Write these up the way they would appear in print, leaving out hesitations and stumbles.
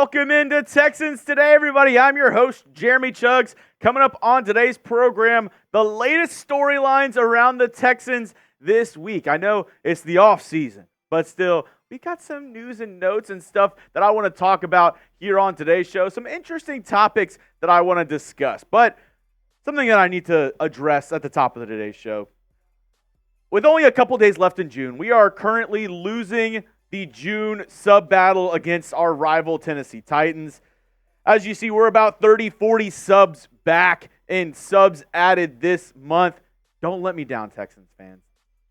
Welcome into Texans Today, everybody. I'm your host, Jeremy Chuggs. Coming up on today's program, the latest storylines around the Texans this week. I know it's the off season, but still, we got some news and notes and stuff that I want to talk about here on today's show. Some interesting topics that I want to discuss, but something that I need to address at the top of today's show. With only a couple days left in June, we are currently losing the June sub-battle against our rival Tennessee Titans. As you see, we're about 30, 40 subs back and subs added this month. Don't let me down, Texans fans.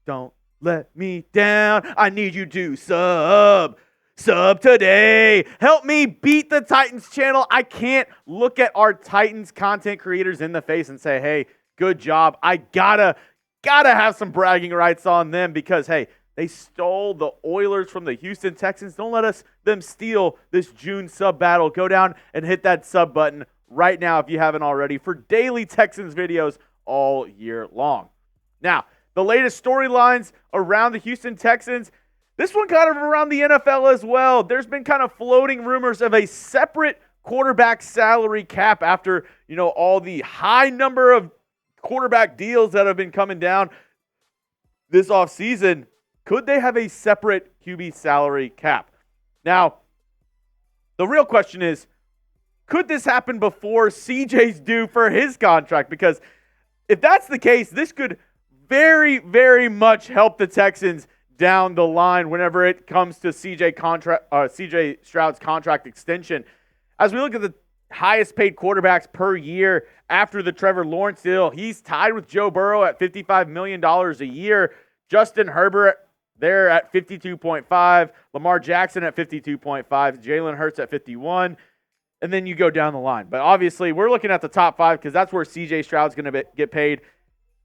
Don't let me down. I need you to sub today. Help me beat the Titans channel. I can't look at our Titans content creators in the face and say, hey, good job. I gotta have some bragging rights on them because, hey, they stole the Oilers from the Houston Texans. Don't let them steal this June sub battle. Go down and hit that sub button right now if you haven't already for daily Texans videos all year long. Now, the latest storylines around the Houston Texans, this one kind of around the NFL as well. There's been kind of floating rumors of a separate quarterback salary cap after, all the high number of quarterback deals that have been coming down this offseason. Could they have a separate QB salary cap? Now, the real question is, could this happen before CJ's due for his contract? Because if that's the case, this could very, very much help the Texans down the line whenever it comes to CJ Stroud's contract extension. As we look at the highest paid quarterbacks per year after the Trevor Lawrence deal, he's tied with Joe Burrow at $55 million a year. Justin Herbert there at 52.5, Lamar Jackson at 52.5, Jalen Hurts at 51, and then you go down the line. But obviously, we're looking at the top five because that's where CJ Stroud's going to get paid,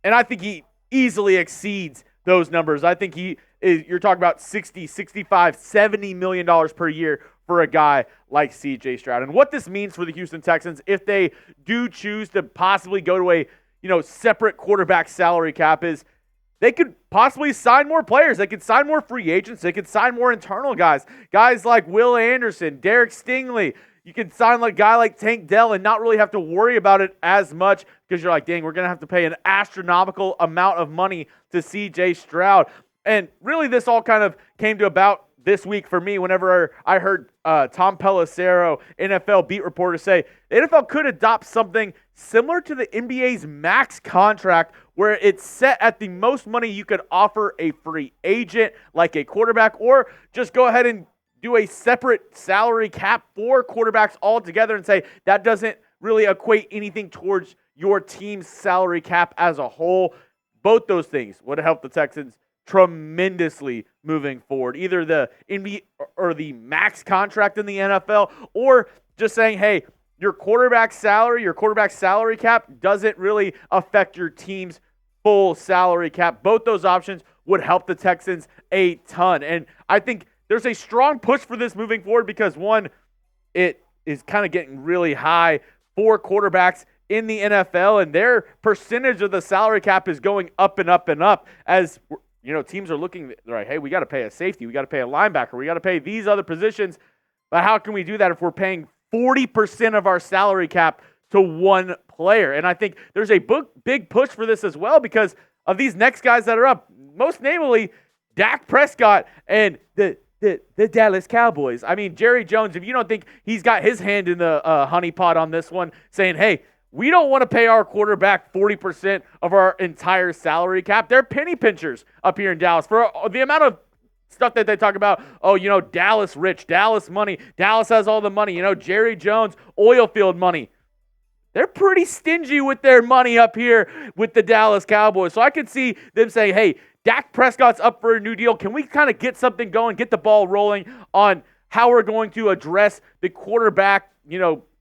and I think he easily exceeds those numbers. I think you're talking about 60, 65, $70 million per year for a guy like CJ Stroud. And what this means for the Houston Texans, if they do choose to possibly go to a separate quarterback salary cap, is they could possibly sign more players. They could sign more free agents. They could sign more internal guys. Guys like Will Anderson, Derek Stingley. You could sign a guy like Tank Dell and not really have to worry about it as much because you're like, dang, we're going to have to pay an astronomical amount of money to CJ Stroud. And really this all kind of came to about this week for me whenever I heard Tom Pelissero, NFL beat reporter, say the NFL could adopt something similar to the NBA's max contract where it's set at the most money you could offer a free agent like a quarterback, or just go ahead and do a separate salary cap for quarterbacks altogether and say that doesn't really equate anything towards your team's salary cap as a whole. Both those things would help the Texans tremendously moving forward. Either the NBA or the max contract in the NFL, or just saying, hey, your quarterback salary cap doesn't really affect your team's full salary cap. Both those options would help the Texans a ton. And I think there's a strong push for this moving forward because, one, it is kind of getting really high for quarterbacks in the NFL, and their percentage of the salary cap is going up and up and up as teams are looking, they're like, hey, we got to pay a safety, we got to pay a linebacker, we got to pay these other positions. But how can we do that if we're paying 40% of our salary cap to one player? And I think there's a big push for this as well because of these next guys that are up, most namely Dak Prescott and the Dallas Cowboys. I mean, Jerry Jones, if you don't think he's got his hand in the honeypot on this one, saying, hey, we don't want to pay our quarterback 40% of our entire salary cap. They're penny pinchers up here in Dallas for the amount of stuff that they talk about. Oh, Dallas rich, Dallas money. Dallas has all the money. Jerry Jones, oil field money. They're pretty stingy with their money up here with the Dallas Cowboys. So I could see them saying, hey, Dak Prescott's up for a new deal. Can we kind of get something going, get the ball rolling on how we're going to address the quarterback,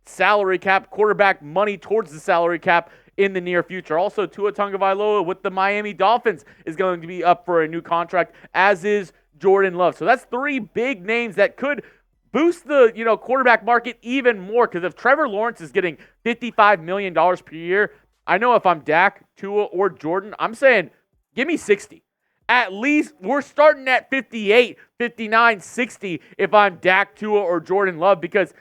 salary cap, quarterback money towards the salary cap in the near future. Also, Tua Tagovailoa with the Miami Dolphins is going to be up for a new contract, as is Jordan Love. So that's three big names that could boost the quarterback market even more, because if Trevor Lawrence is getting $55 million per year, I know if I'm Dak, Tua, or Jordan, I'm saying give me 60. At least we're starting at 58, 59, 60 if I'm Dak, Tua, or Jordan Love, because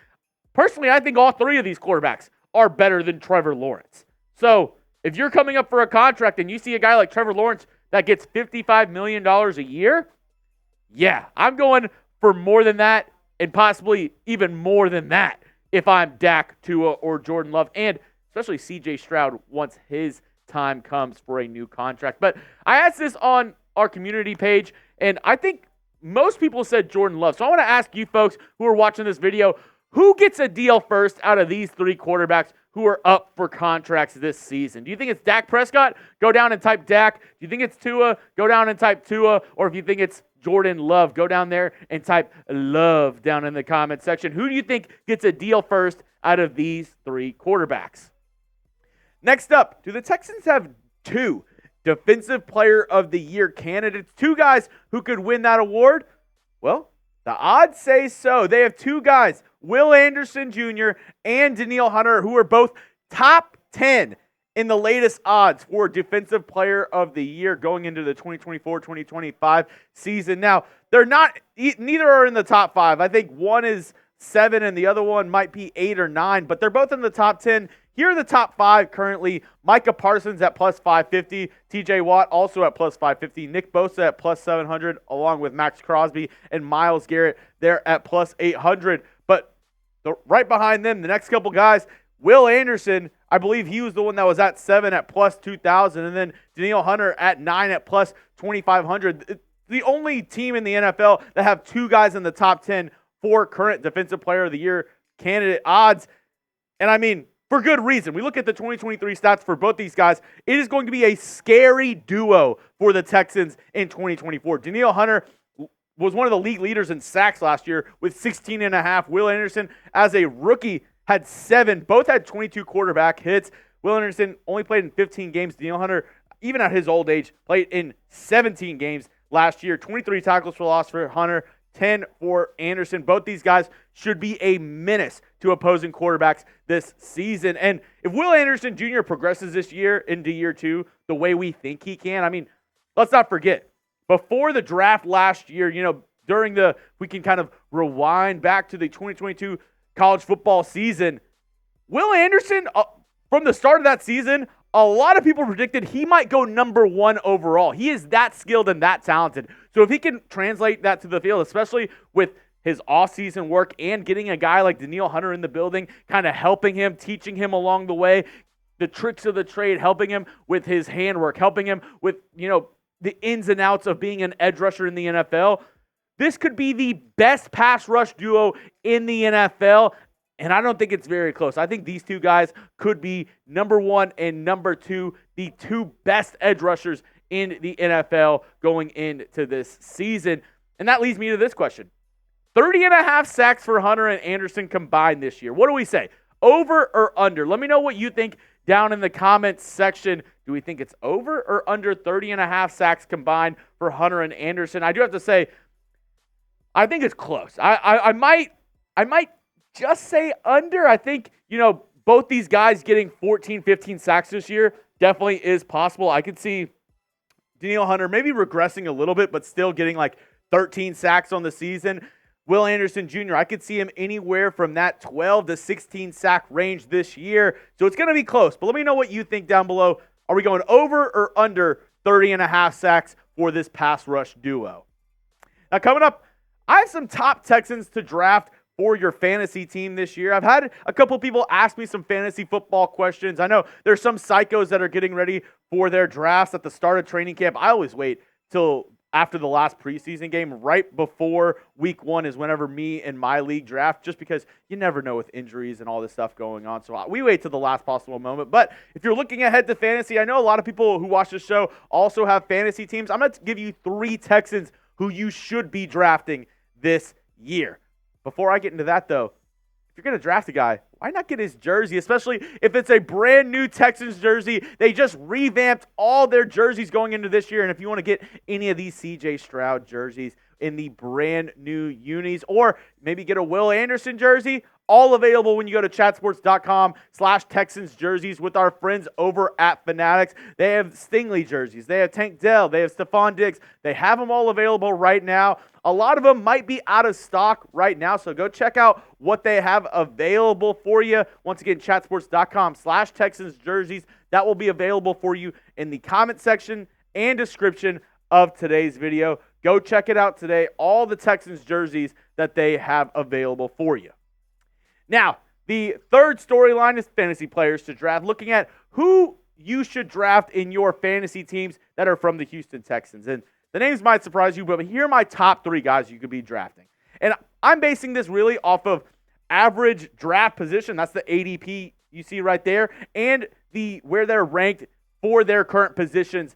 Personally, I think all three of these quarterbacks are better than Trevor Lawrence. So if you're coming up for a contract and you see a guy like Trevor Lawrence that gets $55 million a year, yeah, I'm going for more than that and possibly even more than that if I'm Dak, Tua, or Jordan Love, and especially C.J. Stroud once his time comes for a new contract. But I asked this on our community page, and I think most people said Jordan Love. So I want to ask you folks who are watching this video, who gets a deal first out of these three quarterbacks who are up for contracts this season? Do you think it's Dak Prescott? Go down and type Dak. Do you think it's Tua? Go down and type Tua. Or if you think it's Jordan Love, go down there and type Love down in the comment section. Who do you think gets a deal first out of these three quarterbacks? Next up, do the Texans have two Defensive Player of the Year candidates? Two guys who could win that award? Well, the odds say so. They have two guys, Will Anderson Jr. and Danielle Hunter, who are both top 10 in the latest odds for Defensive Player of the Year going into the 2024-2025 season. Now, neither are in the top 5. I think one is 7 and the other one might be 8 or 9, but they're both in the top 10. Here are the top 5 currently. Micah Parsons at plus 550. TJ Watt also at plus 550. Nick Bosa at plus 700, along with Max Crosby and Myles Garrett. They're at plus 800. But right behind them, the next couple guys, Will Anderson, I believe he was the one that was at 7 at plus 2,000. And then Danielle Hunter at 9 at plus 2,500. It's the only team in the NFL that have two guys in the top 10 for current Defensive Player of the Year candidate odds. And I mean, for good reason. We look at the 2023 stats for both these guys. It is going to be a scary duo for the Texans in 2024. Danielle Hunter was one of the league leaders in sacks last year with 16 and a half. Will Anderson, as a rookie, had 7. Both had 22 quarterback hits. Will Anderson only played in 15 games. Danielle Hunter, even at his old age, played in 17 games last year. 23 tackles for loss for Hunter, 10 for Anderson. Both these guys should be a menace to opposing quarterbacks this season. And if Will Anderson Jr. progresses this year into year 2 the way we think he can, I mean, let's not forget, before the draft last year, we can kind of rewind back to the 2022 college football season. Will Anderson, from the start of that season, a lot of people predicted he might go number 1 overall. He is that skilled and that talented. So if he can translate that to the field, especially with his offseason work and getting a guy like Danielle Hunter in the building, kind of helping him, teaching him along the way, the tricks of the trade, helping him with his handwork, helping him with, the ins and outs of being an edge rusher in the NFL, this could be the best pass rush duo in the NFL. And I don't think it's very close. I think these two guys could be number 1 and number 2, the two best edge rushers in the NFL going into this season. And that leads me to this question. 30 and a half sacks for Hunter and Anderson combined this year. What do we say? Over or under? Let me know what you think down in the comments section. Do we think it's over or under 30 and a half sacks combined for Hunter and Anderson? I do have to say, I think it's close. I might just say under. I think, both these guys getting 14, 15 sacks this year definitely is possible. I could see Danielle Hunter maybe regressing a little bit, but still getting like 13 sacks on the season. Will Anderson Jr., I could see him anywhere from that 12 to 16 sack range this year. So it's going to be close. But let me know what you think down below. Are we going over or under 30 and a half sacks for this pass rush duo? Now coming up, I have some top Texans to draft for your fantasy team this year. I've had a couple people ask me some fantasy football questions. I know there's some psychos that are getting ready for their drafts at the start of training camp. I always wait till after the last preseason game. Right before week 1 is whenever me and my league draft, just because you never know with injuries and all this stuff going on. So we wait till the last possible moment. But if you're looking ahead to fantasy, I know a lot of people who watch this show also have fantasy teams. I'm going to give you 3 Texans who you should be drafting this year. Before I get into that, though, if you're going to draft a guy, why not get his jersey, especially if it's a brand new Texans jersey? They just revamped all their jerseys going into this year. And if you want to get any of these C.J. Stroud jerseys in the brand new unis, or maybe get a Will Anderson jersey, all available when you go to chatsports.com/Texans jerseys with our friends over at Fanatics. They have Stingley jerseys. They have Tank Dell. They have Stephon Diggs. They have them all available right now. A lot of them might be out of stock right now, so go check out what they have available for you. Once again, chatsports.com/Texans jerseys. That will be available for you in the comment section and description of today's video. Go check it out today. All the Texans jerseys that they have available for you. Now, the third storyline is fantasy players to draft, looking at who you should draft in your fantasy teams that are from the Houston Texans. And the names might surprise you, but here are my top 3 guys you could be drafting. And I'm basing this really off of average draft position. That's the ADP you see right there, and where they're ranked for their current positions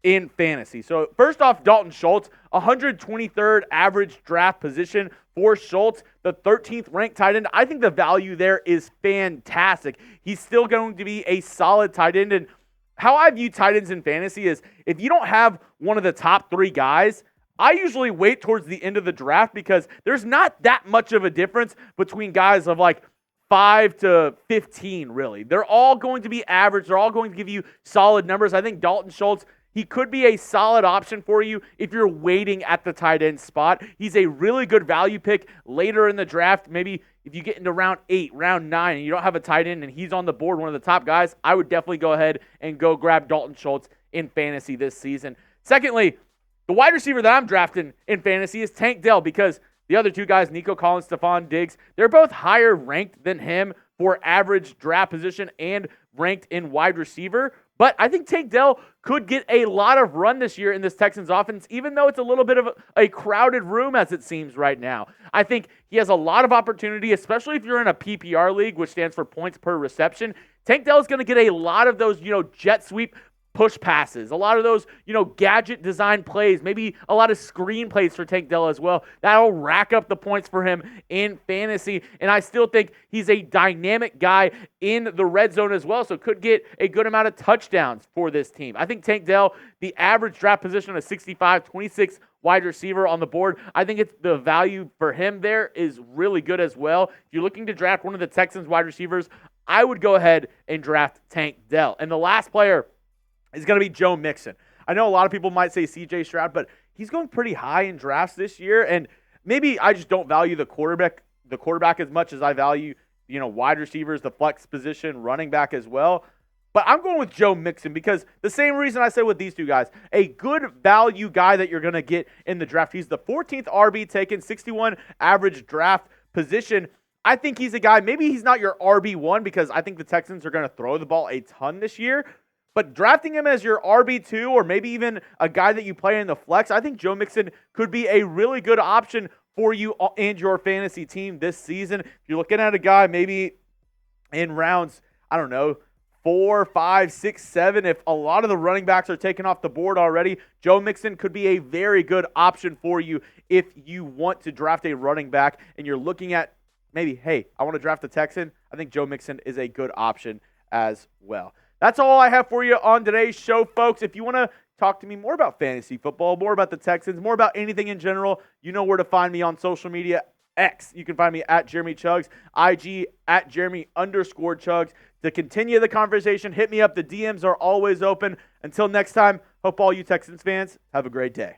in fantasy. So first off, Dalton Schultz, 123rd average draft position for Schultz, the 13th ranked tight end. I think the value there is fantastic. He's still going to be a solid tight end. And how I view tight ends in fantasy is if you don't have one of the top 3 guys, I usually wait towards the end of the draft because there's not that much of a difference between guys of like 5 to 15, really. They're all going to be average. They're all going to give you solid numbers. I think Dalton Schultz, he could be a solid option for you if you're waiting at the tight end spot. He's a really good value pick later in the draft. Maybe if you get into round 8, round 9, and you don't have a tight end and he's on the board, one of the top guys, I would definitely go ahead and go grab Dalton Schultz in fantasy this season. Secondly, the wide receiver that I'm drafting in fantasy is Tank Dell because the other 2 guys, Nico Collins, Stephon Diggs, they're both higher ranked than him for average draft position and ranked in wide receiver. But I think Tank Dell could get a lot of run this year in this Texans offense, even though it's a little bit of a crowded room as it seems right now. I think he has a lot of opportunity, especially if you're in a PPR league, which stands for points per reception. Tank Dell is going to get a lot of those, jet sweep push passes, a lot of those, gadget design plays, maybe a lot of screen plays for Tank Dell as well. That'll rack up the points for him in fantasy. And I still think he's a dynamic guy in the red zone as well, so could get a good amount of touchdowns for this team. I think Tank Dell, the average draft position of 65, 26 wide receiver on the board. I think it's the value for him there is really good as well. If you're looking to draft one of the Texans wide receivers, I would go ahead and draft Tank Dell. And the last player is going to be Joe Mixon. I know a lot of people might say C.J. Stroud, but he's going pretty high in drafts this year, and maybe I just don't value the quarterback as much as I value, wide receivers, the flex position, running back as well. But I'm going with Joe Mixon because the same reason I said with these 2 guys, a good value guy that you're going to get in the draft. He's the 14th RB taken, 61 average draft position. I think he's a guy, maybe he's not your RB1 because I think the Texans are going to throw the ball a ton this year. But drafting him as your RB2 or maybe even a guy that you play in the flex, I think Joe Mixon could be a really good option for you and your fantasy team this season. If you're looking at a guy maybe in rounds, 4, 5, 6, 7, if a lot of the running backs are taken off the board already, Joe Mixon could be a very good option for you if you want to draft a running back and you're looking at maybe, hey, I want to draft a Texan. I think Joe Mixon is a good option as well. That's all I have for you on today's show, folks. If you want to talk to me more about fantasy football, more about the Texans, more about anything in general, you know where to find me on social media. X, you can find me at Jeremy Chugs, IG at Jeremy_Chugs. To continue the conversation, hit me up. The DMs are always open. Until next time, hope all you Texans fans have a great day.